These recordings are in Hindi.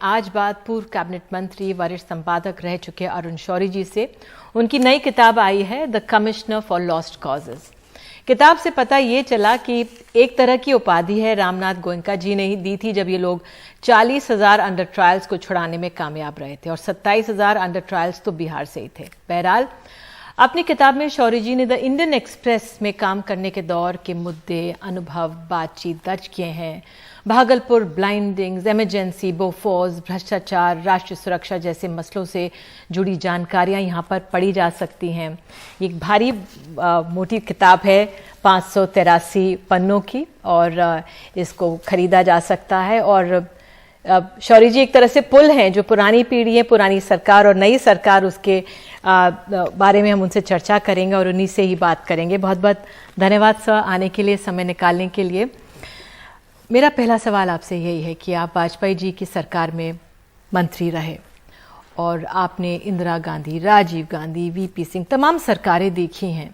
आज बात पूर्व कैबिनेट मंत्री वरिष्ठ संपादक रह चुके अरुण शौरी जी से। उनकी नई किताब आई है the commissioner for lost causes. किताब से पता ये चला कि एक तरह की उपाधि है रामनाथ गोयनका जी ने ही दी थी जब ये लोग 40,000 अंडर ट्रायल्स को छुड़ाने में कामयाब रहे थे और 27,000 अंडर ट्रायल्स तो बिहार से ही थे। बहरहाल अपनी किताब में शौरी जी ने द इंडियन एक्सप्रेस में काम करने के दौर के मुद्दे, अनुभव, बातचीत दर्ज किए हैं। भागलपुर ब्लाइंडिंग्स, इमरजेंसी, बोफोर्स, भ्रष्टाचार, राष्ट्रीय सुरक्षा जैसे मसलों से जुड़ी जानकारियां यहाँ पर पढ़ी जा सकती हैं। एक भारी मोटी किताब है 583 पन्नों की और इसको खरीदा जा सकता है। और शौरी जी एक तरह से पुल हैं जो पुरानी पीढ़ी है, पुरानी सरकार और नई सरकार, उसके बारे में हम उनसे चर्चा करेंगे और उन्हीं से ही बात करेंगे। बहुत बहुत धन्यवाद सर आने के लिए, समय निकालने के लिए। मेरा पहला सवाल आपसे यही है कि आप वाजपेयी जी की सरकार में मंत्री रहे और आपने इंदिरा गांधी, राजीव गांधी, वीपी सिंह तमाम सरकारें देखी हैं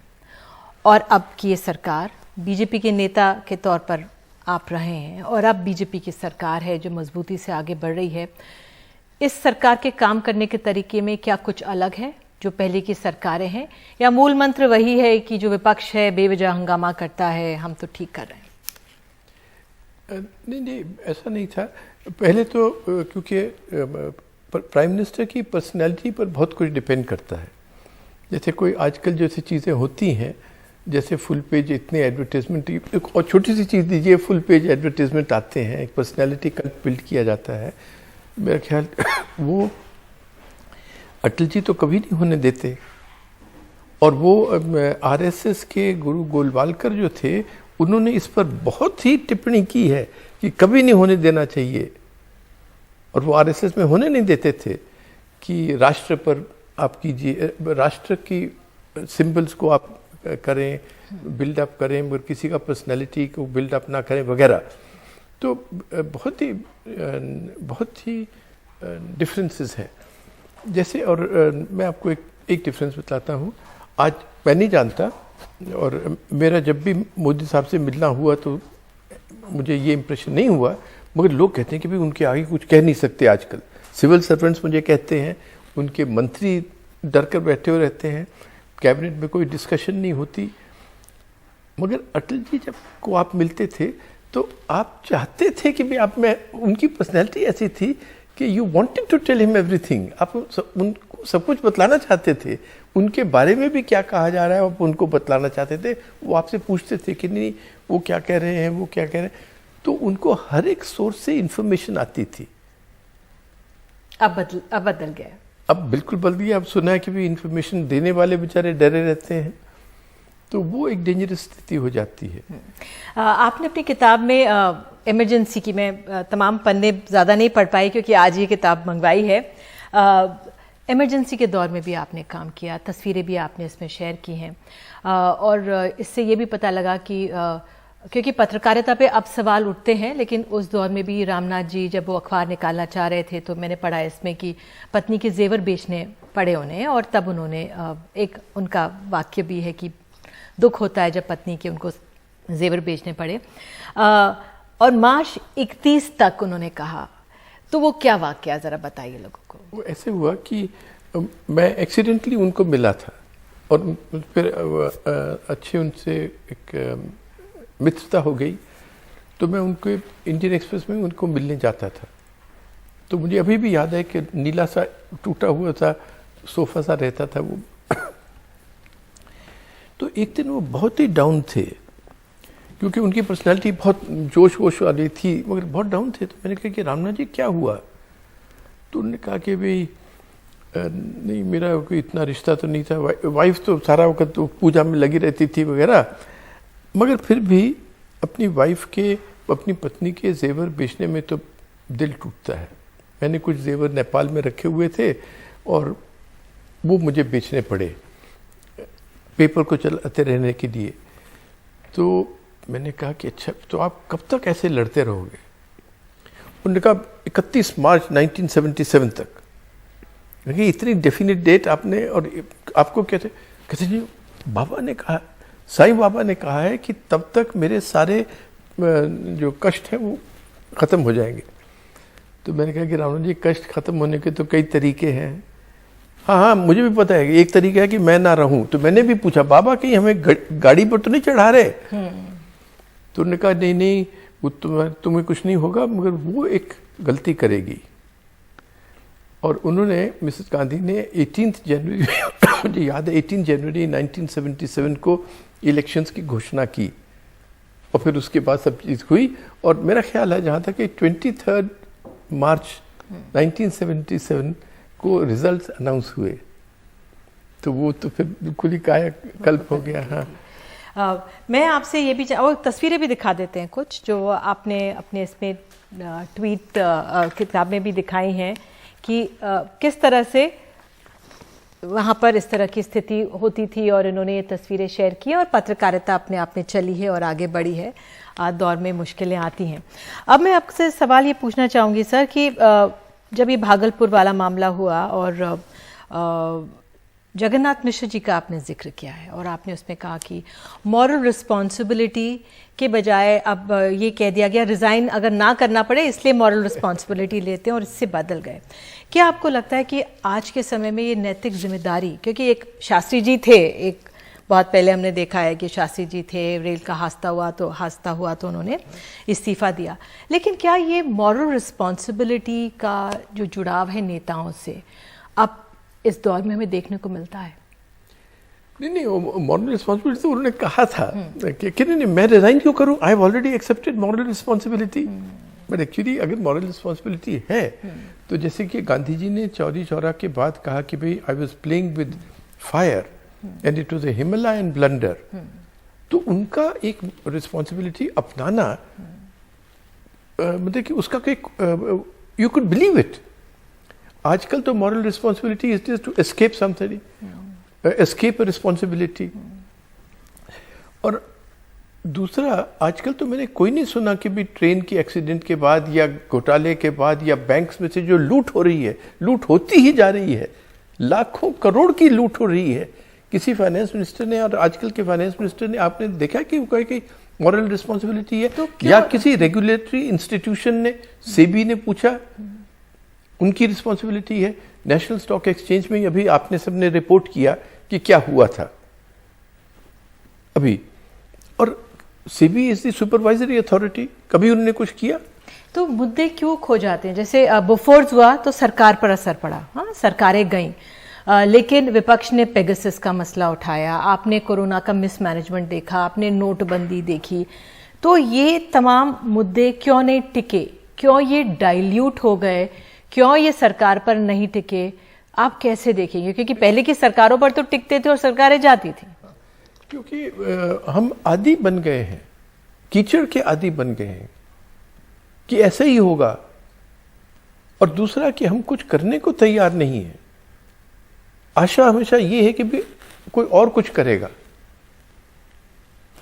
और अब की ये सरकार बीजेपी के नेता के तौर पर आप रहे हैं और अब बीजेपी की सरकार है जो मजबूती से आगे बढ़ रही है। इस सरकार के काम करने के तरीके में क्या कुछ अलग है जो पहले की सरकारें हैं, या मूल मंत्र वही है कि जो विपक्ष है बेवजह हंगामा करता है, हम तो ठीक कर रहे हैं? नहीं, ऐसा नहीं था। पहले तो क्योंकि प्राइम मिनिस्टर की पर्सनैलिटी पर बहुत कुछ डिपेंड करता है। जैसे कोई आजकल जैसी चीज़ें होती हैं, जैसे फुल पेज इतने एडवर्टीजमेंट, और छोटी सी चीज़ दीजिए, फुल पेज एडवर्टीजमेंट आते हैं, एक पर्सनैलिटी कल्ट बिल्ड किया जाता है। मेरा ख्याल वो अटल जी तो कभी नहीं होने देते। और वो आरएसएस के गुरु गोलवालकर जो थे, उन्होंने इस पर बहुत ही टिप्पणी की है कि कभी नहीं होने देना चाहिए। और वो आरएसएस में होने नहीं देते थे कि राष्ट्र पर आप कीजिए, राष्ट्र की सिंबल्स को आप करें, बिल्डअप करें, मगर किसी का पर्सनैलिटी को बिल्डअप ना करें वगैरह। तो बहुत ही डिफरेंसेस हैं। जैसे और मैं आपको एक डिफरेंस बताता हूँ। आज मैं नहीं जानता, और मेरा जब भी मोदी साहब से मिलना हुआ तो मुझे ये इम्प्रेशन नहीं हुआ, मगर लोग कहते हैं कि भाई उनके आगे कुछ कह नहीं सकते। आजकल सिविल सर्वेंट्स मुझे कहते हैं, उनके मंत्री डर कर बैठे हुए रहते हैं, कैबिनेट में कोई डिस्कशन नहीं होती। मगर अटल जी जब को आप मिलते थे तो आप चाहते थे कि भाई आप में, उनकी पर्सनैलिटी ऐसी थी कि you wanted to tell him everything. आप उनको सब कुछ बतलाना चाहते थे, उनके बारे में भी क्या कहा जा रहा है आप उनको बतलाना चाहते थे। वो आपसे पूछते थे कि नहीं वो क्या कह रहे हैं, वो क्या कह रहे हैं, तो उनको हर एक सोर्स से इंफॉर्मेशन आती थी। अब बदल गया। अब बिल्कुल बदल गया। अब सुना है कि भी इंफॉर्मेशन देने वाले बेचारे डरे रहते हैं, तो वो एक डेंजरस स्थिति हो जाती है। आपने अपनी किताब में इमरजेंसी की, मैं तमाम पन्ने ज़्यादा नहीं पढ़ पाई क्योंकि आज ये किताब मंगवाई है। इमरजेंसी के दौर में भी आपने काम किया, तस्वीरें भी आपने इसमें शेयर की हैं और इससे ये भी पता लगा कि क्योंकि पत्रकारिता पे अब सवाल उठते हैं, लेकिन उस दौर में भी रामनाथ जी जब वो अखबार निकालना चाह रहे थे तो मैंने पढ़ा इसमें कि पत्नी के जेवर बेचने पड़े उन्हें, और तब उन्होंने एक उनका वाक्य भी है कि दुख होता है जब पत्नी के उनको जेवर बेचने पड़े, और मार्च 31 तक उन्होंने कहा। तो वो क्या वाक्य, ज़रा बताइए लोगों को। वो ऐसे हुआ कि मैं एक्सीडेंटली उनको मिला था और फिर अच्छे उनसे एक मित्रता हो गई, तो मैं उनको इंडियन एक्सप्रेस में उनको मिलने जाता था। तो मुझे अभी भी याद है कि नीला सा टूटा हुआ सा सोफा सा रहता था वो। तो एक दिन वो बहुत ही डाउन थे, क्योंकि उनकी पर्सनालिटी बहुत जोश वोश वाली थी, मगर बहुत डाउन थे। तो मैंने कहा कि रामनाथ जी क्या हुआ? तो उन्होंने कहा कि भाई नहीं, मेरा कोई इतना रिश्ता तो नहीं था, वाइफ तो सारा वक्त तो पूजा में लगी रहती थी वगैरह, मगर फिर भी अपनी वाइफ के, अपनी पत्नी के जेवर बेचने में तो दिल टूटता है। मैंने कुछ जेवर नेपाल में रखे हुए थे और वो मुझे बेचने पड़े पेपर को चलाते रहने के लिए। तो मैंने कहा कि अच्छा, तो आप कब तक ऐसे लड़ते रहोगे? उन्होंने कहा 31 मार्च 1977 तक। इतनी डेफिनेट डेट आपने, और आपको कहते नहीं, बाबा ने कहा, साईं बाबा ने कहा है कि तब तक मेरे सारे जो कष्ट हैं वो ख़त्म हो जाएंगे। तो मैंने कहा कि रावण जी, कष्ट खत्म होने के तो कई तरीके हैं। हाँ, मुझे भी पता है कि एक तरीका है कि मैं ना रहूं। तो मैंने भी पूछा, बाबा कहीं हमें गाड़ी पर तो नहीं चढ़ा रहे? तो उन्होंने कहा नहीं, वो तुम्हें कुछ नहीं होगा, मगर वो एक गलती करेगी। और उन्होंने, मिसेस गांधी ने 18 जनवरी मुझे याद है 18 जनवरी 1977 को इलेक्शंस की घोषणा की, और फिर उसके बाद सब चीज़ हुई। और मेरा ख्याल है जहाँ तक कि 23 मार्च 1977 को रिजल्ट्स अनाउंस हुए, तो वो तो फिर बिल्कुल ही कायाकल्प हो गया। हाँ, मैं आपसे ये भी और तस्वीरें भी दिखा देते हैं कुछ जो आपने अपने इसमें ट्वीट किताब में भी दिखाई हैं कि किस तरह से वहाँ पर इस तरह की स्थिति होती थी, और इन्होंने ये तस्वीरें शेयर की, और पत्रकारिता अपने आप में चली है और आगे बढ़ी है। आज दौर में मुश्किलें आती हैं। अब मैं आपसे सवाल ये पूछना चाहूँगी सर कि जब ये भागलपुर वाला मामला हुआ और जगन्नाथ मिश्र जी का आपने जिक्र किया है, और आपने उसमें कहा कि मॉरल रिस्पॉन्सिबिलिटी के बजाय अब ये कह दिया गया रिज़ाइन अगर ना करना पड़े इसलिए मॉरल रिस्पॉन्सिबिलिटी लेते हैं, और इससे बदल गए। क्या आपको लगता है कि आज के समय में ये नैतिक जिम्मेदारी, क्योंकि एक शास्त्री जी थे, एक बहुत पहले हमने देखा है कि शास्त्री जी थे, रेल का हादसा हुआ तो उन्होंने इस्तीफा दिया, लेकिन क्या ये मॉरल रिस्पॉन्सिबिलिटी का जो जुड़ाव है नेताओं से अब इस दौर में हमें देखने को मिलता है? नहीं, मॉरल रिस्पॉन्सिबिलिटी तो उन्होंने कहा था कि नहीं, मैं रिजाइन क्यों करूं, I have already accepted moral responsibility. But actually अगर मॉरल रिस्पॉन्सिबिलिटी है तो जैसे कि गांधी जी ने चौरी चौरा के बाद कहा कि भाई I was playing with fire and it was a Himalayan blunder, तो उनका एक रिस्पॉन्सिबिलिटी अपनाना, मतलब कि उसका यू कुड बिलीव इट। आजकल तो moral responsibility is just to escape something, escape responsibility. और दूसरा, आजकल तो मैंने कोई नहीं सुना कि भी ट्रेन की एक्सीडेंट के बाद या घोटाले के बाद या बैंक्स में से जो लूट हो रही है, लूट होती ही जा रही है, लाखों करोड़ की लूट हो रही है। किसी फाइनेंस मिनिस्टर ने, और आजकल के फाइनेंस मिनिस्टर ने, आपने देखा कि वो कहे कि मॉरल रिस्पॉन्सिबिलिटी है तो या किसी रेगुलेटरी इंस्टीट्यूशन ने, सेबी ने पूछा, उनकी रिस्पॉन्सिबिलिटी है। नेशनल स्टॉक एक्सचेंज में अभी आपने सबने रिपोर्ट किया कि क्या हुआ था अभी, और SEBI is the supervisory authority, कभी उन्होंने कुछ किया? तो मुद्दे क्यों खो जाते हैं? जैसे बोफोर्स हुआ तो सरकार पर असर पड़ा, हाँ, सरकारें गईं, लेकिन विपक्ष ने पेगासस का मसला उठाया, आपने कोरोना का मिसमैनेजमेंट देखा, आपने नोटबंदी देखी, तो ये तमाम मुद्दे क्यों नहीं टिके? क्यों ये डाइल्यूट हो गए? क्यों ये सरकार पर नहीं टिके? आप कैसे देखेंगे? क्योंकि पहले की सरकारों पर तो टिकते थे और सरकारें जाती थी। क्योंकि हम आदी बन गए हैं, कीचड़ के आदी बन गए हैं कि ऐसा ही होगा, और दूसरा कि हम कुछ करने को तैयार नहीं है। आशा हमेशा ये है कि भी कोई और कुछ करेगा,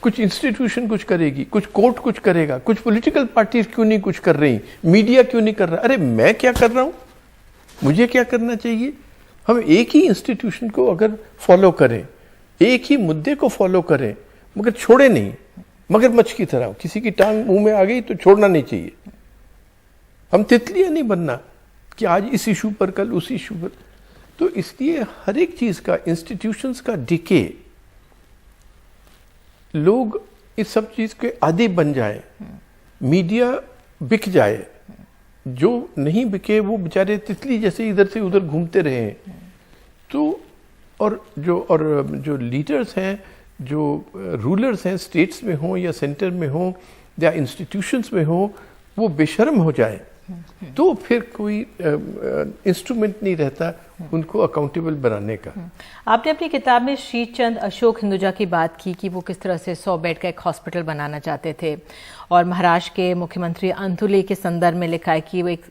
कुछ इंस्टीट्यूशन कुछ करेगी, कुछ कोर्ट कुछ करेगा, कुछ पॉलिटिकल पार्टीज क्यों नहीं कुछ कर रही, मीडिया क्यों नहीं कर रहा। अरे मैं क्या कर रहा हूं, मुझे क्या करना चाहिए? हम एक ही इंस्टीट्यूशन को अगर फॉलो करें, एक ही मुद्दे को फॉलो करें, मगर छोड़े नहीं, मगरमच्छ की तरह किसी की टांग मुंह में आ गई तो छोड़ना नहीं चाहिए। हम तितलियां नहीं बनना कि आज इस इशू पर, कल उस इशू पर। तो इसलिए हर एक चीज का, इंस्टीट्यूशंस का डिके, लोग इस सब चीज के आदी बन जाए, मीडिया बिक जाए, जो नहीं बिके वो बेचारे तितली जैसे इधर से उधर घूमते रहे। तो और जो लीडर्स हैं, जो रूलर्स हैं, स्टेट्स में हो या सेंटर में हो या इंस्टीट्यूशंस में हो, वो बेशर्म हो जाए, तो फिर कोई इंस्ट्रूमेंट नहीं रहता उनको अकाउंटेबल बनाने का। आपने अपनी किताब में श्री चंद अशोक हिंदुजा की बात की कि वो किस तरह से 100 बेड का एक हॉस्पिटल बनाना चाहते थे, और महाराष्ट्र के मुख्यमंत्री अंतुले के संदर्भ में लिखा है कि वो एक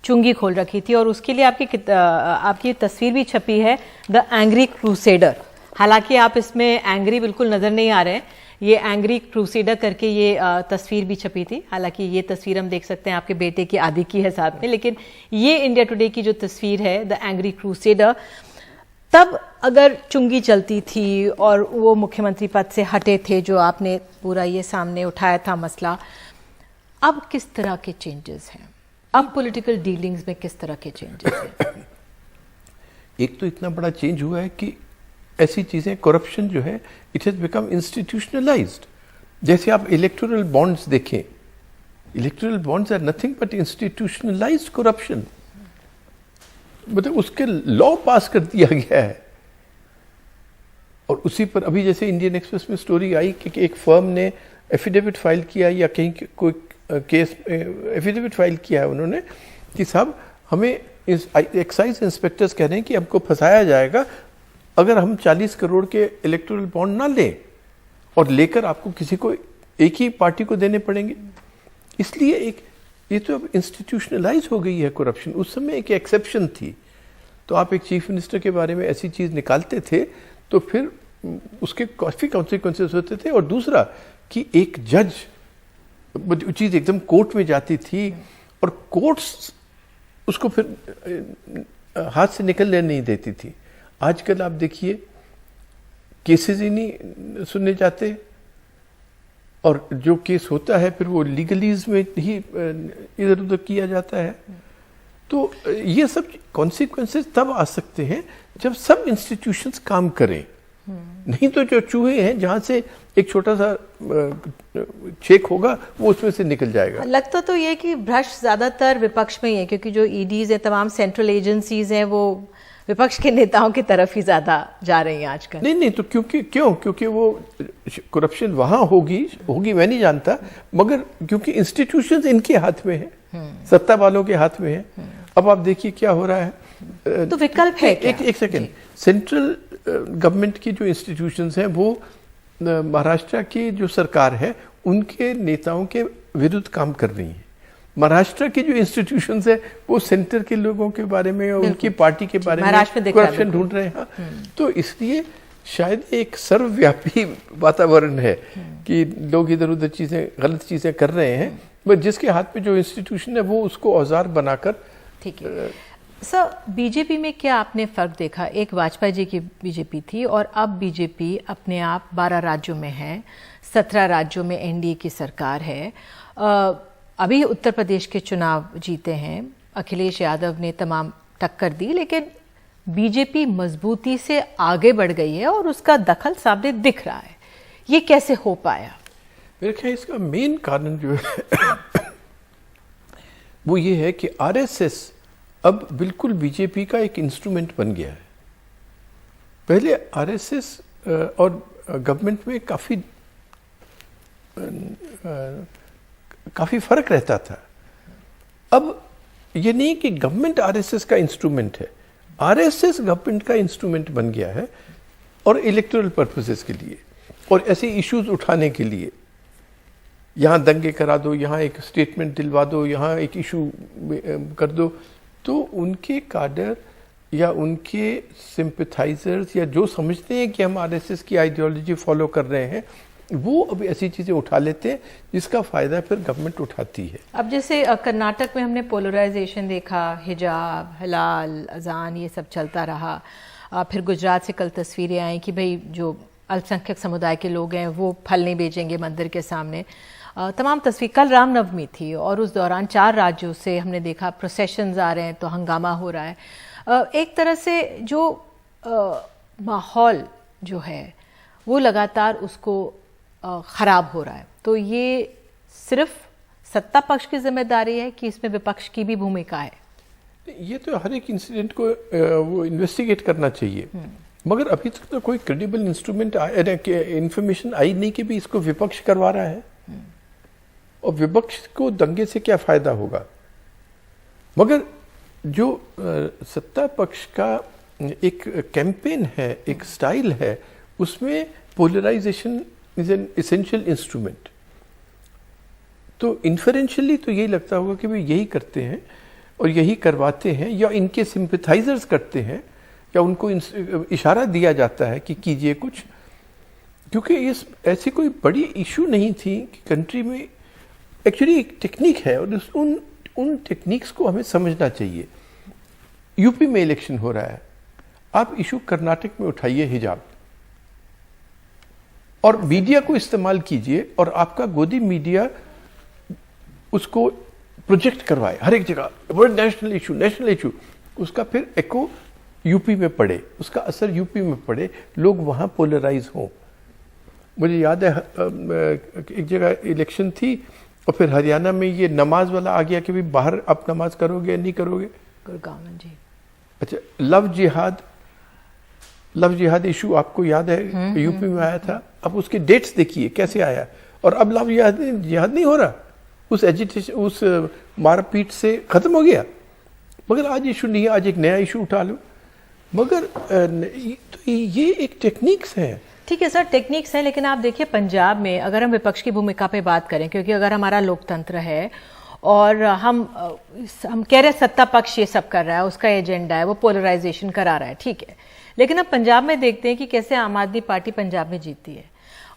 चुंगी खोल रखी थी, और उसके लिए आपकी तस्वीर भी छपी है, द एंग्री क्रूसेडर। हालांकि आप इसमें एंग्री बिल्कुल नजर नहीं आ रहे हैं, ये एंग्री क्रूसेडर करके ये तस्वीर भी छपी थी। हालांकि ये तस्वीर हम देख सकते हैं आपके बेटे की आदि की है साथ में, लेकिन ये इंडिया टुडे की जो तस्वीर है, द एंग्री क्रूसेडर, तब अगर चुंगी चलती थी और वो मुख्यमंत्री पद से हटे थे, जो आपने पूरा ये सामने उठाया था मसला, अब किस तरह के चेंजेस हैं? अब पॉलिटिकल डीलिंग्स में किस तरह के चेंजेस हैं? एक तो इतना बड़ा चेंज हुआ है कि ऐसी चीजें, करप्शन जो है इट हैज बिकम इंस्टीट्यूशनलाइज्ड। जैसे आप इलेक्टोरल बॉन्ड्स देखें, electoral bonds are nothing but institutionalized corruption. मतलब उसके लॉ पास कर दिया गया है। और उसी पर अभी जैसे इंडियन एक्सप्रेस में स्टोरी आई कि एक फर्म ने एफिडेविट फाइल किया, या कहीं कोई केस एफिडेविट फाइल किया है उन्होंने कि साहब हमें एक्साइज इंस्पेक्टर्स कह रहे हैं कि हमको फंसाया जाएगा अगर हम 40 करोड़ के इलेक्टोरल बॉन्ड ना लें, और लेकर आपको किसी को एक ही पार्टी को देने पड़ेंगे। इसलिए ये तो अब इंस्टीट्यूशनलाइज हो गई है करप्शन। उस समय एक एक्सेप्शन थी, तो आप एक चीफ मिनिस्टर के बारे में ऐसी चीज निकालते थे तो फिर उसके काफी कॉन्सिक्वेंसेस होते थे। और दूसरा कि एक जज, चीज एकदम कोर्ट में जाती थी और कोर्ट्स उसको फिर हाथ से निकलने नहीं देती थी। आजकल आप देखिए केसेस ही नहीं सुनने जाते, और जो केस होता है फिर वो लीगलीज में ही इधर उधर किया जाता है। तो ये सब कॉन्सिक्वेंसेस तब आ सकते हैं जब सब इंस्टीट्यूशंस काम करें। नहीं तो जो चूहे हैं जहां से एक छोटा सा छेक होगा वो उसमें से निकल जाएगा। लगता तो ये कि भ्रष्ट ज्यादातर विपक्ष में ही है, क्योंकि जो ईडीज है, तमाम सेंट्रल एजेंसीज हैं, वो विपक्ष के नेताओं की तरफ ही ज्यादा जा रही हैं आजकल। नहीं तो क्योंकि वो करप्शन वहां होगी मैं नहीं जानता, मगर क्योंकि इंस्टीट्यूशंस इनके हाथ में है, सत्ता वालों के हाथ में है। अब आप देखिए क्या हो रहा है। तो विकल्प है क्या? एक सेकेंड, सेंट्रल गवर्नमेंट की जो इंस्टीट्यूशंस हैं वो महाराष्ट्र की जो सरकार है उनके नेताओं के विरुद्ध काम कर रही है। महाराष्ट्र की जो इंस्टीट्यूशंस है वो सेंटर के लोगों के बारे में और उनकी पार्टी के बारे में करप्शन ढूंढ रहे हैं। तो इसलिए शायद एक सर्वव्यापी वातावरण है कि लोग इधर उधर गलत चीजें कर रहे हैं, बट जिसके हाथ में जो इंस्टीट्यूशन है वो उसको औजार बनाकर। ठीक है सर, बीजेपी में क्या आपने फर्क देखा? एक वाजपेयी जी की बीजेपी थी और अब बीजेपी अपने आप 12 राज्यों में है, 17 राज्यों में एनडीए की सरकार है। अभी उत्तर प्रदेश के चुनाव जीते हैं, अखिलेश यादव ने तमाम टक्कर दी, लेकिन बीजेपी मजबूती से आगे बढ़ गई है और उसका दखल सामने दिख रहा है। ये कैसे हो पाया? मेरे ख्याल इसका मेन कारण जो है वो ये है कि आरएसएस अब बिल्कुल बीजेपी का एक इंस्ट्रूमेंट बन गया है। पहले आरएसएस और गवर्नमेंट में काफी फर्क रहता था। अब ये नहीं कि गवर्नमेंट आरएसएस का इंस्ट्रूमेंट है, आरएसएस गवर्नमेंट का इंस्ट्रूमेंट बन गया है, और इलेक्टोरल पर्पसेस के लिए और ऐसे इश्यूज उठाने के लिए। यहां दंगे करा दो, यहां एक स्टेटमेंट दिलवा दो, यहां एक इशू कर दो, तो उनके काडर या उनके सिंपैथाइजर्स या जो समझते हैं कि हम आरएसएस की आइडियोलॉजी फॉलो कर रहे हैं, वो अब ऐसी चीजें उठा लेते हैं जिसका फायदा फिर गवर्नमेंट उठाती है। अब जैसे कर्नाटक में हमने पोलराइजेशन देखा, हिजाब, हलाल, अजान, ये सब चलता रहा। फिर गुजरात से कल तस्वीरें आई कि भाई जो अल्पसंख्यक समुदाय के लोग हैं वो फल नहीं बेचेंगे मंदिर के सामने। तमाम तस्वीर, कल रामनवमी थी और उस दौरान 4 राज्यों से हमने देखा प्रोसेशंस आ रहे हैं, तो हंगामा हो रहा है। एक तरह से जो माहौल जो है वो लगातार उसको खराब हो रहा है। तो ये सिर्फ सत्ता पक्ष की जिम्मेदारी है कि इसमें विपक्ष की भी भूमिका है? ये तो हर एक इंसिडेंट को वो इन्वेस्टिगेट करना चाहिए, मगर अभी तक तो कोई क्रेडिबल इंस्ट्रूमेंट इंफॉर्मेशन आई नहीं कि भी इसको विपक्ष करवा रहा है। और विपक्ष को दंगे से क्या फायदा होगा? मगर जो सत्ता पक्ष का एक कैंपेन है, एक स्टाइल है, उसमें polarization is an essential instrument. तो इन्फरेंशियली तो यही लगता होगा कि वे यही करते हैं और यही करवाते हैं, या इनके सिंपैथाइजर्स करते हैं, या उनको इशारा दिया जाता है कि कीजिए कुछ। क्योंकि इस ऐसी कोई बड़ी इशू नहीं थी कि कंट्री में एक्चुअली एक टेक्निक है और उन टेक्निक्स को हमें समझना चाहिए। यूपी में इलेक्शन हो रहा है, आप इशू कर्नाटक में उठाइए हिजाब, और मीडिया को इस्तेमाल कीजिए, और आपका गोदी मीडिया उसको प्रोजेक्ट करवाए हर एक जगह, वर्ल्ड नेशनल इशू, उसका फिर एको यूपी में पड़े, उसका असर यूपी में पड़े, लोग वहां पोलराइज हों। मुझे याद है एक जगह इलेक्शन थी और फिर हरियाणा में ये नमाज वाला आ गया कि भाई बाहर आप नमाज करोगे या नहीं करोगे, गुड़गांव में जी। अच्छा, लव जिहाद इशू आपको याद है यूपी में आया था। अब उसके डेट्स देखिए कैसे आया, और अब लव जिहाद नहीं हो रहा, उस एजिटेशन उस मारपीट से खत्म हो गया। मगर आज इशू नहीं है, आज एक नया इशू उठा लो। मगर तो ये एक टेक्निक्स है। ठीक है सर, टेक्निक्स है, लेकिन आप देखिए पंजाब में अगर हम विपक्ष की भूमिका पे बात करें, क्योंकि अगर हमारा लोकतंत्र है और हम कह रहे हैं सत्ता पक्ष ये सब कर रहा है, उसका एजेंडा है, वो पोलराइजेशन करा रहा है, ठीक है, लेकिन अब पंजाब में देखते हैं कि कैसे आम आदमी पार्टी पंजाब में जीतती है।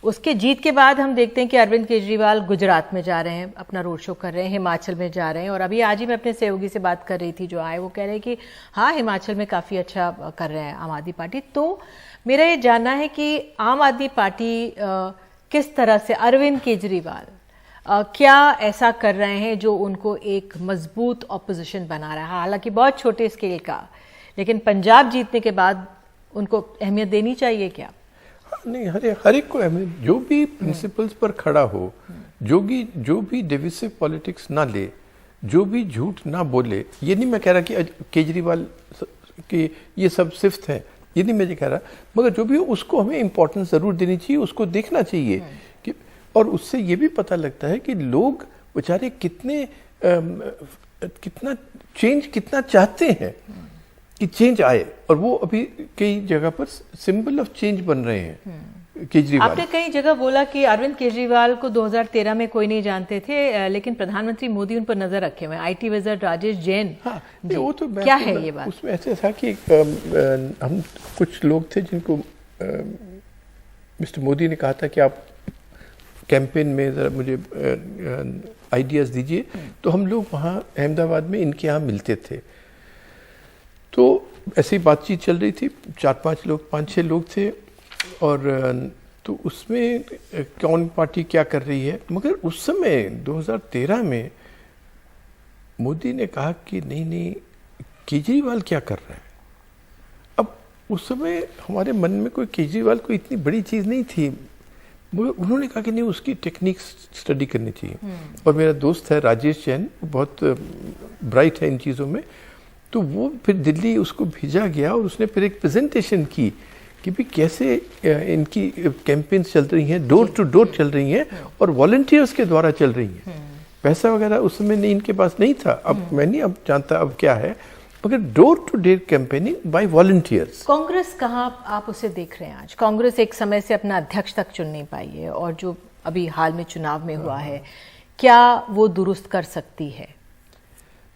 उसके जीत के बाद हम देखते हैं कि अरविंद केजरीवाल गुजरात में जा रहे हैं, अपना रोड शो कर रहे हैं, हिमाचल में जा रहे हैं, और अभी आज ही मैं अपने सहयोगी से बात कर रही थी जो आए, वो कह रहे हैं कि हाँ हिमाचल में काफ़ी अच्छा कर रहे हैं आम आदमी पार्टी। तो मेरा ये जानना है कि आम आदमी पार्टी किस तरह से, अरविंद केजरीवाल क्या ऐसा कर रहे हैं जो उनको एक मजबूत ऑपोजिशन बना रहा है, हालांकि बहुत छोटे स्केल का, लेकिन पंजाब जीतने के बाद उनको अहमियत देनी चाहिए क्या? नहीं, हर एक को अहमियत, जो भी प्रिंसिपल्स पर खड़ा हो, जो भी डिविसिव पॉलिटिक्स ना ले, जो भी झूठ ना बोले। ये नहीं मैं कह रहा कि केजरीवाल की ये सब सिफ्त है, ये नहीं मैं कह रहा, मगर जो भी हो उसको हमें इम्पोर्टेंस जरूर देनी चाहिए, उसको देखना चाहिए कि, और उससे ये भी पता लगता है कि लोग बेचारे कितना चेंज कितना चाहते हैं कि चेंज आए, और वो अभी कई जगह पर सिंबल ऑफ चेंज बन रहे हैं केजरीवाल। आपने कई जगह बोला कि अरविंद केजरीवाल को 2013 में कोई नहीं जानते थे, लेकिन प्रधानमंत्री मोदी उन पर नजर रखे हुए हैं। IT विज़र्ड राजेश जैन, हाँ, वो तो क्या है ये बात? उसमें ऐसा था कि हम कुछ लोग थे जिनको मिस्टर मोदी ने कहा था कि आप कैंपेन में जरा मुझे आइडियाज दीजिए, तो हम लोग वहाँ अहमदाबाद में इनके यहाँ मिलते थे। तो ऐसी बातचीत चल रही थी, 5-6 लोग थे, और तो उसमें कौन पार्टी क्या कर रही है। मगर उस समय 2013 में मोदी ने कहा कि नहीं केजरीवाल क्या कर रहा है। अब उस समय हमारे मन में कोई केजरीवाल को इतनी बड़ी चीज़ नहीं थी, मगर उन्होंने कहा कि नहीं उसकी टेक्निक स्टडी करनी चाहिए। और मेरा दोस्त है राजेश जैन, बहुत ब्राइट है इन चीज़ों में, तो वो फिर दिल्ली उसको भेजा गया और उसने फिर एक प्रेजेंटेशन की कि भी कैसे इनकी कैंपेन्स चल रही हैं, डोर टू डोर चल रही हैं, और वॉलंटियर्स के द्वारा चल रही हैं। पैसा वगैरह उस समय नहीं, इनके पास नहीं था, अब मैं नहीं अब जानता अब क्या है, मगर door to door campaigning by volunteers. Congress कहाँ आप उसे देख रहे हैं आज? कांग्रेस एक समय से अपना अध्यक्ष तक चुन नहीं पाई है, और जो अभी हाल में चुनाव में हुआ है, क्या वो दुरुस्त कर सकती है?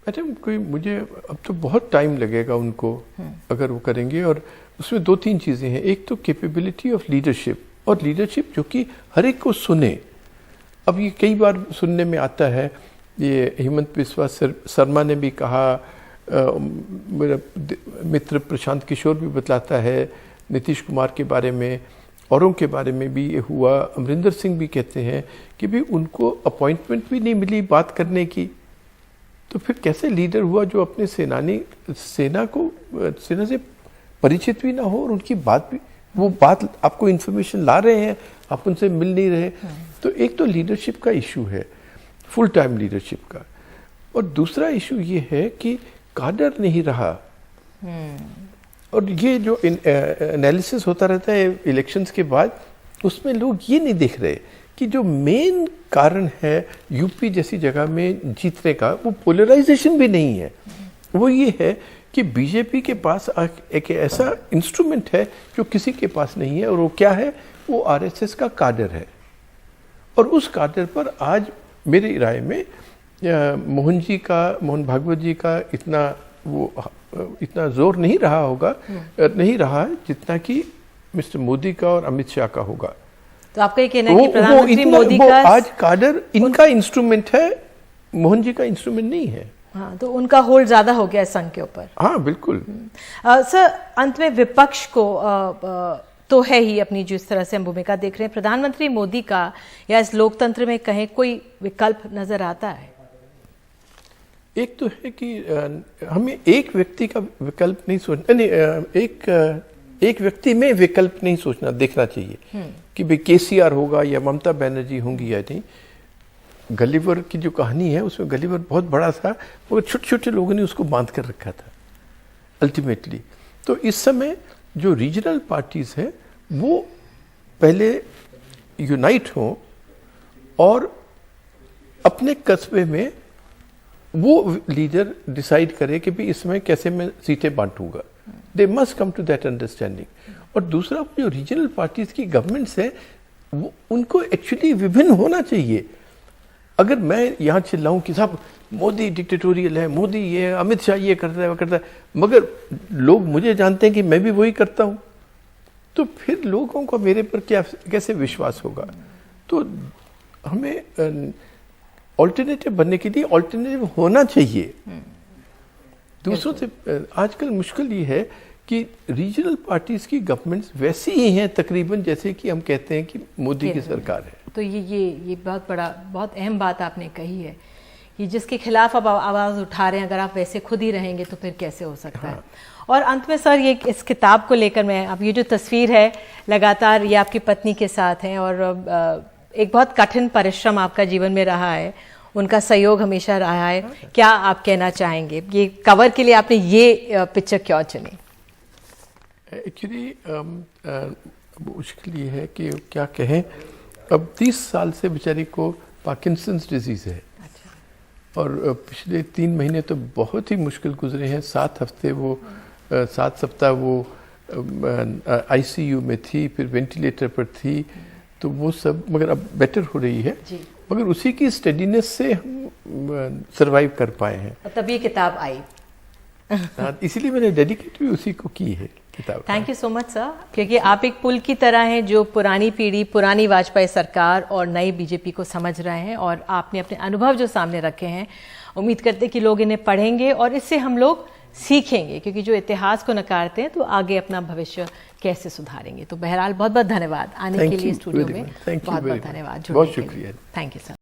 मैडम मुझे अब तो बहुत टाइम लगेगा उनको अगर वो करेंगे, और उसमें 2-3 चीज़ें हैं। एक तो कैपेबिलिटी ऑफ लीडरशिप, और लीडरशिप जो कि हर एक को सुने। अब ये कई बार सुनने में आता है, ये हेमंत बिस्वा शर्मा ने भी कहा, मेरा मित्र प्रशांत किशोर भी बतलाता है, नीतीश कुमार के बारे में, औरों के बारे में भी ये हुआ, अमरिंदर सिंह भी कहते हैं कि भी उनको अपॉइंटमेंट भी नहीं मिली बात करने की। तो फिर कैसे लीडर हुआ जो अपने सेना से परिचित भी ना हो, और उनकी बात भी, वो बात आपको इन्फॉर्मेशन ला रहे हैं, आप उनसे मिल नहीं रहे। तो एक तो लीडरशिप का इशू है, फुल टाइम लीडरशिप का, और दूसरा इशू ये है कि काडर नहीं रहा। और ये जो एनालिसिस होता रहता है इलेक्शंस के बाद, उसमें लोग ये नहीं देख रहे कि जो मेन कारण है यूपी जैसी जगह में जीतने का, वो पोलराइजेशन भी नहीं है, वो ये है कि बीजेपी के पास एक ऐसा इंस्ट्रूमेंट है जो किसी के पास नहीं है, और वो क्या है, वो आरएसएस का काडर है। और उस काडर पर आज मेरी राय में मोहन भागवत जी का इतना जोर नहीं रहा होगा, नहीं रहा जितना कि मिस्टर मोदी का और अमित शाह का होगा। तो आपका ये कहना है कि प्रधानमंत्री मोदी का आज काडर इनका इंस्ट्रूमेंट है, मोहन जी का इंस्ट्रूमेंट नहीं है। हाँ, तो उनका होल्ड ज्यादा हो गया संघ के ऊपर। हाँ बिल्कुल। सर, अंत में विपक्ष को तो है ही अपनी, जिस तरह से हम भूमिका देख रहे हैं, प्रधानमंत्री मोदी का या इस लोकतंत्र में कहीं कोई विकल्प नजर आता है? एक तो है कि हमें एक व्यक्ति का विकल्प नहीं सोचना, नहीं एक व्यक्ति में विकल्प नहीं सोचना, देखना चाहिए कि भाई केसीआर होगा या ममता बनर्जी होंगी या नहीं। गलीवर की जो कहानी है उसमें गलीवर बहुत बड़ा था, मगर छोटे छोटे लोगों ने उसको बांध कर रखा था अल्टीमेटली। तो इस समय जो रीजनल पार्टीज हैं वो पहले यूनाइट हों और अपने कस्बे में वो लीडर डिसाइड करे कि भाई इसमें कैसे मैं सीटें बांटूंगा। They must come to that understanding. और दूसरा, जो रीजनल पार्टीज की गवर्नमेंट्स हैं वो उनको एक्चुअली विभिन्न होना चाहिए। अगर मैं यहाँ चिल्लाऊं कि साहब मोदी डिक्टेटोरियल है, मोदी ये अमित शाह ये करता है वो करता है, मगर लोग मुझे जानते हैं कि मैं भी वही करता हूँ, तो फिर लोगों को मेरे पर कैसे विश्वास होगा। तो हमें ऑल्टरनेटिव बनने के लिए ऑल्टरनेटिव होना चाहिए दूसरों से। आजकल मुश्किल ये है कि रीजनल पार्टीज की गवर्नमेंट्स वैसी ही हैं तकरीबन जैसे कि हम कहते हैं कि मोदी की सरकार है। तो ये बहुत अहम बात आपने कही है कि जिसके खिलाफ अब आवाज़ उठा रहे हैं, अगर आप वैसे खुद ही रहेंगे तो फिर कैसे हो सकता है। और अंत में सर, ये इस किताब को लेकर मैं, अब ये जो तस्वीर है लगातार ये आपकी पत्नी के साथ है और एक बहुत कठिन परिश्रम आपका जीवन में रहा है, उनका सहयोग हमेशा रहा है। क्या आप कहना चाहेंगे, ये कवर के लिए आपने ये पिक्चर क्यों चुनी? एक्चुअली मुश्किल ये है कि क्या कहें, अब 30 साल से बेचारी को पार्किंसंस डिजीज़ है। अच्छा। और पिछले 3 महीने तो बहुत ही मुश्किल गुजरे हैं। 7 सप्ताह वो आईसीयू में थी, फिर वेंटिलेटर पर थी, तो वो सब, मगर अब बेटर हो रही है जी। मगर उसी की स्टेडीनेस से हम सरवाइव कर पाए हैं, तब ये किताब आई। इसीलिए मैंने डेडिकेट भी उसी को की है किताब। Thank you so much sir, क्योंकि आप एक पुल की तरह हैं जो पुरानी पीढ़ी, पुरानी वाजपेयी सरकार और नई बीजेपी को समझ रहे हैं, और आपने अपने अनुभव जो सामने रखे हैं, उम्मीद करते हैं कि लोग इन्हें पढ़ेंगे और इससे हम लोग सीखेंगे, क्योंकि जो इतिहास को नकारते हैं तो आगे अपना भविष्य कैसे सुधारेंगे। तो बहरहाल बहुत बहुत धन्यवाद आने के लिए स्टूडियो में, बहुत बहुत धन्यवाद, बहुत शुक्रिया, थैंक यू सर।